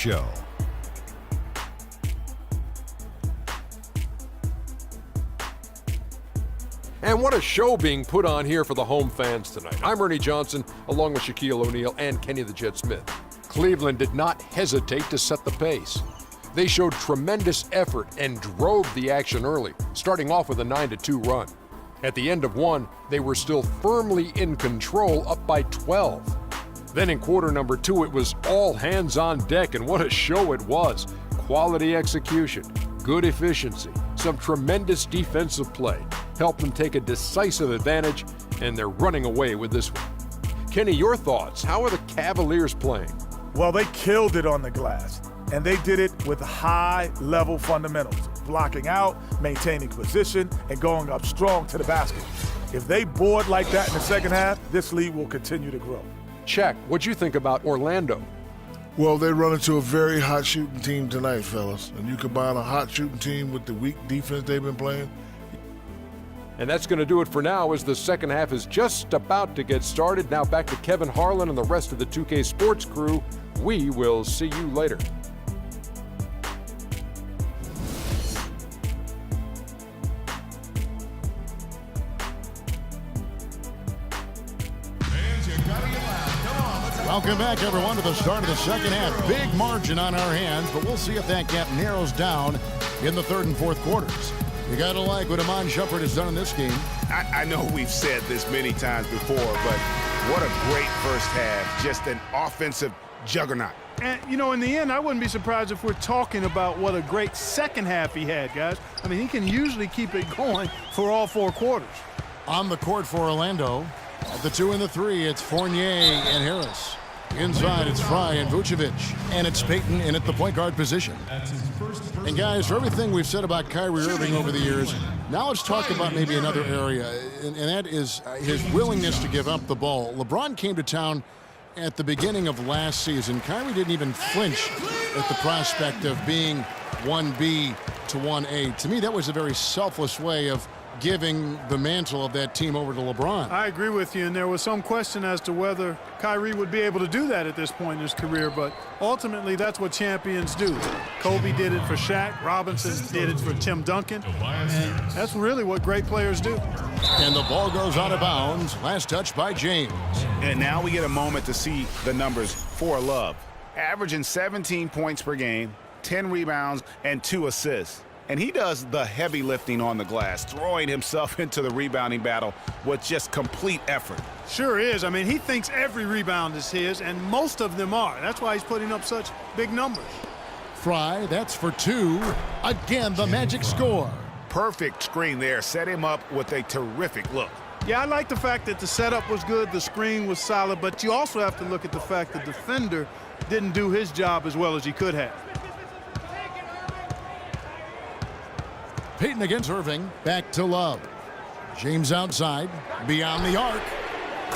Show. And what a show being put on here for the home fans tonight. I'm Ernie Johnson, along with Shaquille O'Neal and Kenny the Jet Smith. Cleveland did not hesitate to set the pace. They showed tremendous effort and drove the action early, starting off with a 9-2 run. At the end of one, they were still firmly in control, up by 12. Then in quarter number 2, it was all hands on deck, and what a show it was. Quality execution, good efficiency, some tremendous defensive play helped them take a decisive advantage, and they're running away with this one. Kenny, your thoughts? How are the Cavaliers playing? Well, they killed it on the glass, and they did it with high-level fundamentals, blocking out, maintaining position, and going up strong to the basket. If they board like that in the second half, this lead will continue to grow. Check. What'd you think about Orlando? Well, they run into a very hot shooting team tonight, fellas. And you combine a hot shooting team with the weak defense they've been playing. And that's going to do it for now as the second half is just about to get started. Now back to Kevin Harlan and the rest of the 2K Sports crew. We will see you later. Welcome back, everyone, to the start of the second half. Big margin on our hands, but we'll see if that gap narrows down in the third and fourth quarters. You got to like what Iman Shumpert has done in this game. I know we've said this many times before, but what a great first half. Just an offensive juggernaut. And, you know, in the end, I wouldn't be surprised if we're talking about what a great second half he had, guys. I mean, he can usually keep it going for all 4 quarters. On the court for Orlando, at the 2 and the 3, it's Fournier and Harris. Inside, it's Fry and Vucevic. And it's Payton in at the point guard position. And, guys, for everything we've said about Kyrie Irving over the years, now let's talk about maybe another area, and that is his willingness to give up the ball. LeBron came to town at the beginning of last season. Kyrie didn't even flinch at the prospect of being 1B to 1A. To me, that was a very selfless way of giving the mantle of that team over to LeBron. I agree with you, and there was some question as to whether Kyrie would be able to do that at this point in his career, but ultimately that's what champions do. Kobe did it for Shaq, Robinson did it for Tim Duncan, and that's really what great players do. And the ball goes out of bounds. Last touch by James. And now we get a moment to see the numbers for Love. Averaging 17 points per game, 10 rebounds, and 2 assists. And he does the heavy lifting on the glass, throwing himself into the rebounding battle with just complete effort. Sure is. I mean, he thinks every rebound is his, and most of them are. That's why he's putting up such big numbers. Fry, that's for 2. Again, the magic score. Perfect screen there. Set him up with a terrific look. Yeah, I like the fact that the setup was good, the screen was solid, but you also have to look at the fact the defender didn't do his job as well as he could have. Payton against Irving. Back to Love. James outside. Beyond the arc.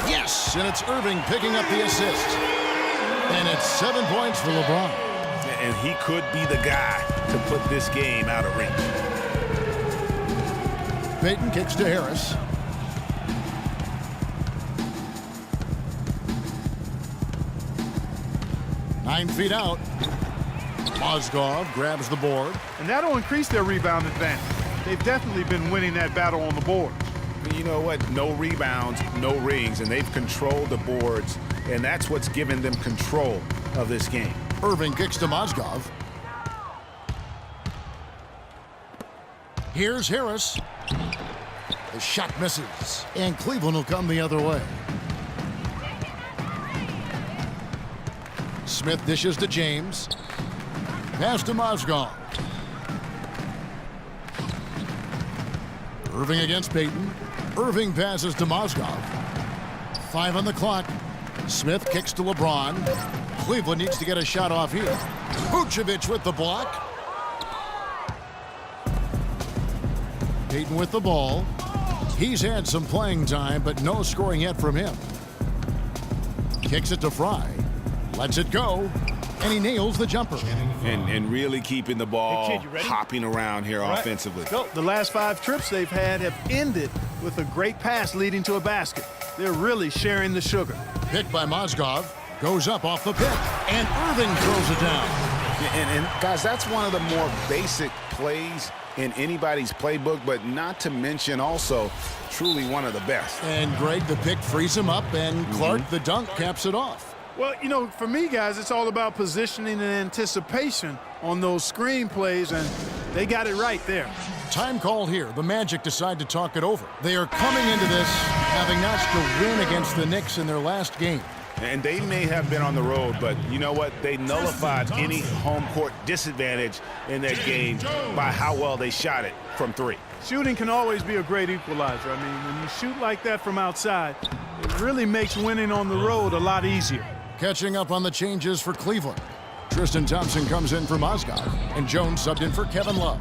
Yes! And it's Irving picking up the assist. And it's 7 points for LeBron. And he could be the guy to put this game out of reach. Payton kicks to Harris. Nine feet out. Mozgov grabs the board. And that'll increase their rebound advantage. They've definitely been winning that battle on the board. You know what? No rebounds, no rings, and they've controlled the boards, and that's what's given them control of this game. Irving kicks to Mozgov. Here's Harris. The shot misses, and Cleveland will come the other way. Smith dishes to James. Pass to Mozgov. Irving against Payton. Irving passes to Mozgov. 5 on the clock. Smith kicks to LeBron. Cleveland needs to get a shot off here. Vucevic with the block. Payton with the ball. He's had some playing time, but no scoring yet from him. Kicks it to Fry. Lets it go. And he nails the jumper. And really keeping the ball Hey, kid, you ready? hopping around here offensively. No, the last 5 trips they've had have ended with a great pass leading to a basket. They're really sharing the sugar. Picked by Mozgov. Goes up off the pick. And Irving throws it down. And guys, that's one of the more basic plays in anybody's playbook, but not to mention also truly one of the best. And Greg, the pick frees him up, and Clark, the dunk, caps it off. Well, you know, for me, guys, it's all about positioning and anticipation on those screen plays, and they got it right there. Time called here. The Magic decide to talk it over. They are coming into this having notched a win against the Knicks in their last game. And they may have been on the road, but you know what? They nullified any home court disadvantage in that game by how well they shot it from three. Shooting can always be a great equalizer. I mean, when you shoot like that from outside, it really makes winning on the road a lot easier. Catching up on the changes for Cleveland. Tristan Thompson comes in for Mozgov, and Jones subbed in for Kevin Love.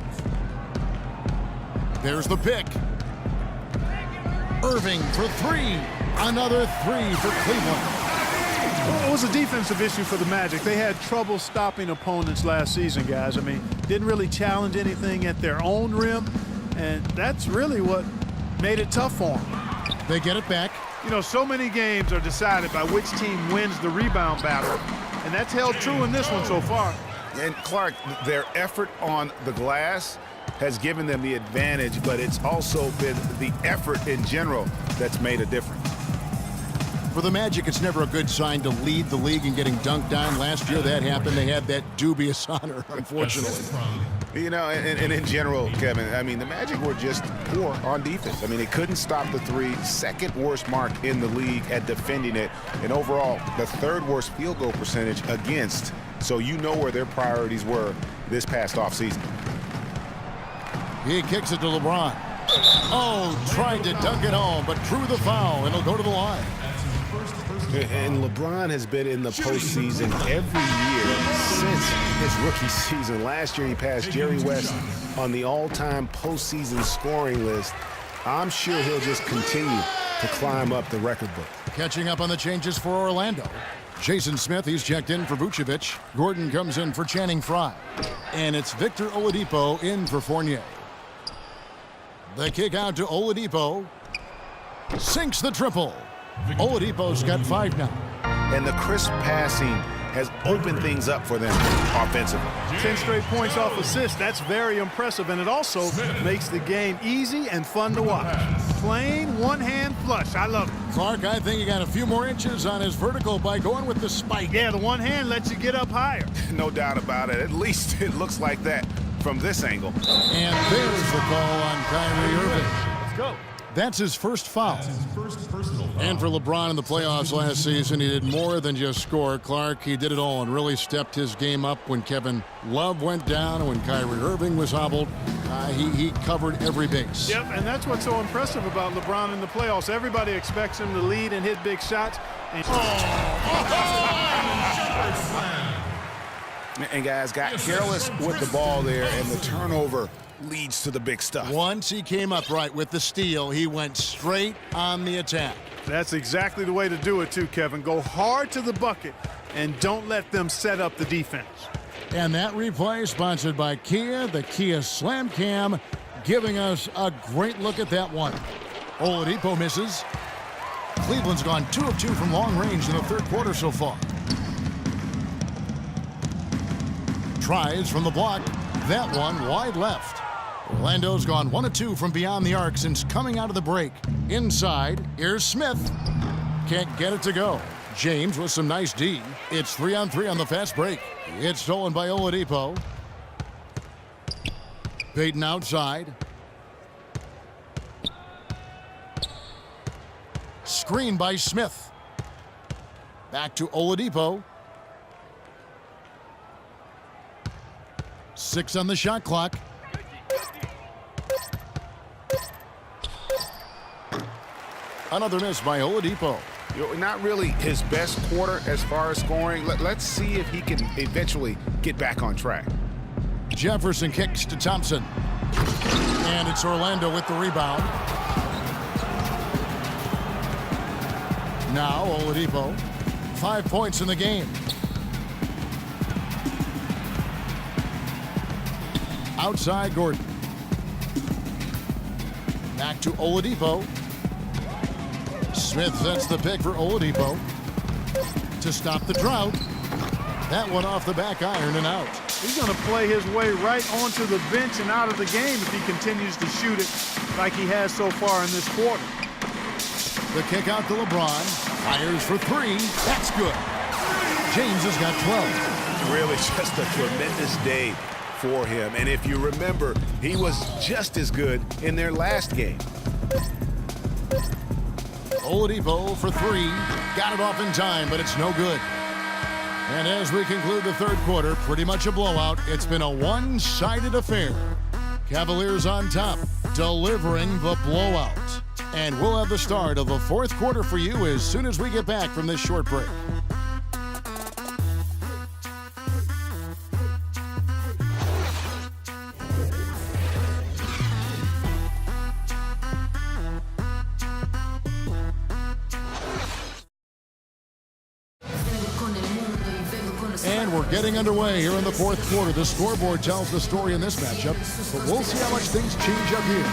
There's the pick. Irving for three. Another three for Cleveland. It was a defensive issue for the Magic. They had trouble stopping opponents last season, guys. I mean, didn't really challenge anything at their own rim, and that's really what made it tough for them. They get it back. You know, so many games are decided by which team wins the rebound battle, and that's held true in this one so far. And Clark, their effort on the glass has given them the advantage, but it's also been the effort in general that's made a difference. For the Magic, it's never a good sign to lead the league in getting dunked on. Last year that happened. They had that dubious honor, unfortunately. You know, and in general, Kevin, I mean, the Magic were just poor on defense. I mean, they couldn't stop the three, second worst mark in the league at defending it, and overall, the third worst field goal percentage against. So you know where their priorities were this past offseason. He kicks it to LeBron. Oh, tried to dunk it home, but drew the foul, and he'll go to the line. And LeBron has been in the postseason every year since his rookie season. Last year, he passed Jerry West on the all-time postseason scoring list. I'm sure he'll just continue to climb up the record book. Catching up on the changes for Orlando. Jason Smith, he's checked in for Vucevic. Gordon comes in for Channing Frye. And it's Victor Oladipo in for Fournier. The kick out to Oladipo. Sinks the triple. Oladipo's got 5 now. And the crisp passing has opened things up for them offensively. 10 straight points off assists. That's very impressive, and it also makes the game easy and fun to watch. Plain one-hand flush. I love it. Clark, I think he got a few more inches on his vertical by going with the spike. Yeah, the one hand lets you get up higher. No doubt about it. At least it looks like that from this angle. And there's the call on Kyrie Irving. Let's go. That's his first foul. And for LeBron in the playoffs last season, he did more than just score. Clark, he did it all and really stepped his game up when Kevin Love went down, when Kyrie Irving was hobbled. He covered every base. Yep, and that's what's so impressive about LeBron in the playoffs. Everybody expects him to lead and hit big shots. And guys got careless with the ball there, and the turnover leads to the big stuff. Once he came up right with the steal, he went straight on the attack. That's exactly the way to do it too, Kevin. Go hard to the bucket and don't let them set up the defense. And that replay sponsored by Kia, the Kia Slam Cam, giving us a great look at that one. Oladipo misses. Cleveland's gone 2 of 2 from long range in the third quarter so far. Tries from the block. That one wide left. Orlando's gone 1 of 2 from beyond the arc since coming out of the break. Inside, here's Smith. Can't get it to go. James with some nice D. It's 3-on-3 on the fast break. It's stolen by Oladipo. Payton outside. Screen by Smith. Back to Oladipo. 6 on the shot clock. Another miss by Oladipo. Not really his best quarter as far as scoring. Let's see if he can eventually get back on track. Jefferson kicks to Thompson. And it's Orlando with the rebound. Now Oladipo. 5 points in the game. Outside Gordon. Back to Oladipo. Smith sets the pick for Oladipo to stop the drought. That one off the back iron and out. He's going to play his way right onto the bench and out of the game if he continues to shoot it like he has so far in this quarter. The kick out to LeBron. Fires for three. That's good. James has got 12. Really just a tremendous day for him. And if you remember, he was just as good in their last game. Oladipo for three. Got it off in time, but it's no good. And as we conclude the third quarter, pretty much a blowout. It's been a one-sided affair. Cavaliers on top, delivering the blowout. And we'll have the start of the fourth quarter for you as soon as we get back from this short break. And we're getting underway here in the fourth quarter. The scoreboard tells the story in this matchup, but we'll see how much things change up here.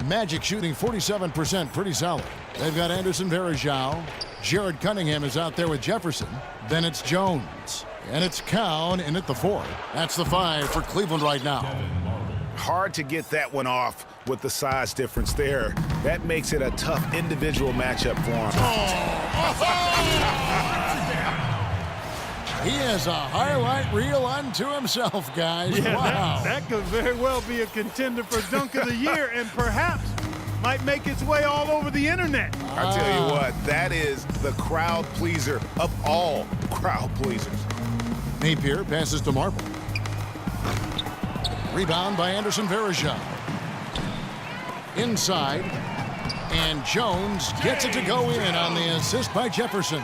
Magic shooting 47%, pretty solid. They've got Anderson Varejao. Jared Cunningham is out there with Jefferson. Then it's Jones. And it's Cowan in at the 4. That's the 5 for Cleveland right now. Hard to get that one off with the size difference there. That makes it a tough individual matchup for him. He has a highlight reel unto himself, guys. Yeah, wow. that could very well be a contender for Dunk of the Year and perhaps might make its way all over the internet. I tell you what, that is the crowd pleaser of all crowd pleasers. Napier passes to Marble. Rebound by Anderson Varejao. Inside. And Jones gets it to go in on the assist by Jefferson.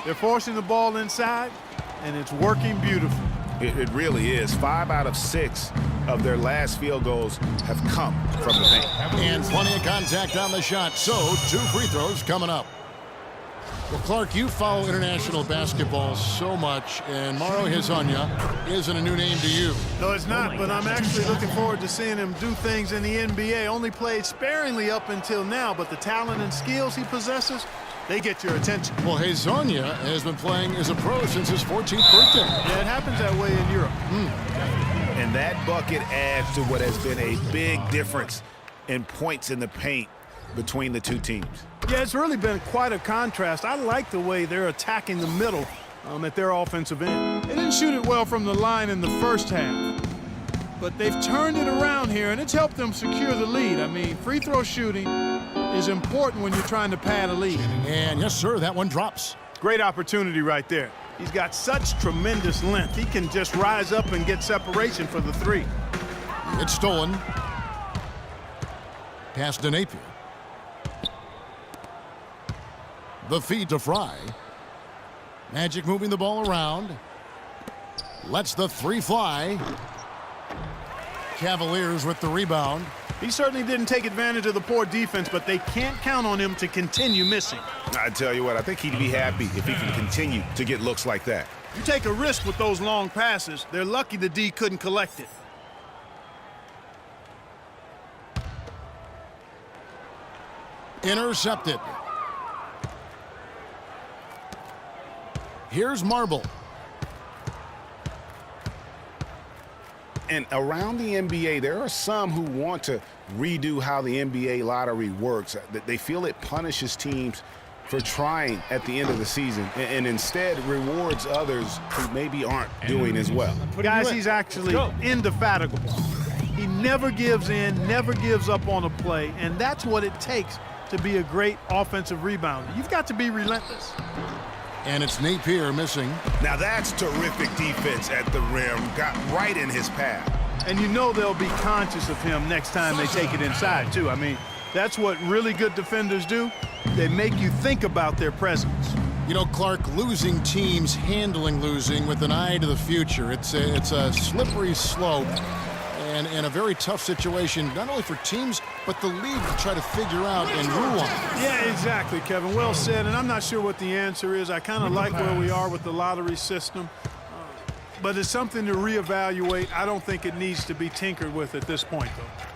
They're forcing the ball inside, and it's working beautifully. It really is. 5 out of 6 of their last field goals have come from the paint. And plenty of contact on the shot, so 2 free throws coming up. Well, Clark, you follow international basketball so much, and Mauro Hezonja isn't a new name to you. No, it's not, but I'm actually looking forward to seeing him do things in the NBA. Only played sparingly up until now, but the talent and skills he possesses, they get your attention. Well, Hezonja has been playing as a pro since his 14th birthday. Yeah, it happens that way in Europe. And that bucket adds to what has been a big difference in points in the paint between the two teams. Yeah, it's really been quite a contrast. I like the way they're attacking the middle at their offensive end. They didn't shoot it well from the line in the first half, but they've turned it around here, and it's helped them secure the lead. I mean, free throw shooting is important when you're trying to pad a lead. And yes, sir, that one drops. Great opportunity right there. He's got such tremendous length. He can just rise up and get separation for the 3. It's stolen. Pass to Napier. The feed to Fry. Magic moving the ball around. Lets the 3 fly. Cavaliers with the rebound. He certainly didn't take advantage of the poor defense, but they can't count on him to continue missing. I tell you what, I think he'd be happy if he can continue to get looks like that. You take a risk with those long passes. They're lucky the D couldn't collect it. Intercepted. Here's Marble. And around the NBA, there are some who want to redo how the NBA lottery works. They feel it punishes teams for trying at the end of the season and instead rewards others who maybe aren't doing as well. Guys, he's actually indefatigable. He never gives in, never gives up on a play, and that's what it takes to be a great offensive rebounder. You've got to be relentless. And it's Napier missing. Now that's terrific defense at the rim. Got right in his path. And you know they'll be conscious of him next time they take it inside, too. I mean, that's what really good defenders do. They make you think about their presence. You know, Clark, losing teams handling losing with an eye to the future. It's a slippery slope and a very tough situation, not only for teams, but the league to try to figure out and rule on. Yeah, exactly, Kevin. Well said, and I'm not sure what the answer is. I kind of like where we are with the lottery system. but it's something to reevaluate. I don't think it needs to be tinkered with at this point, though.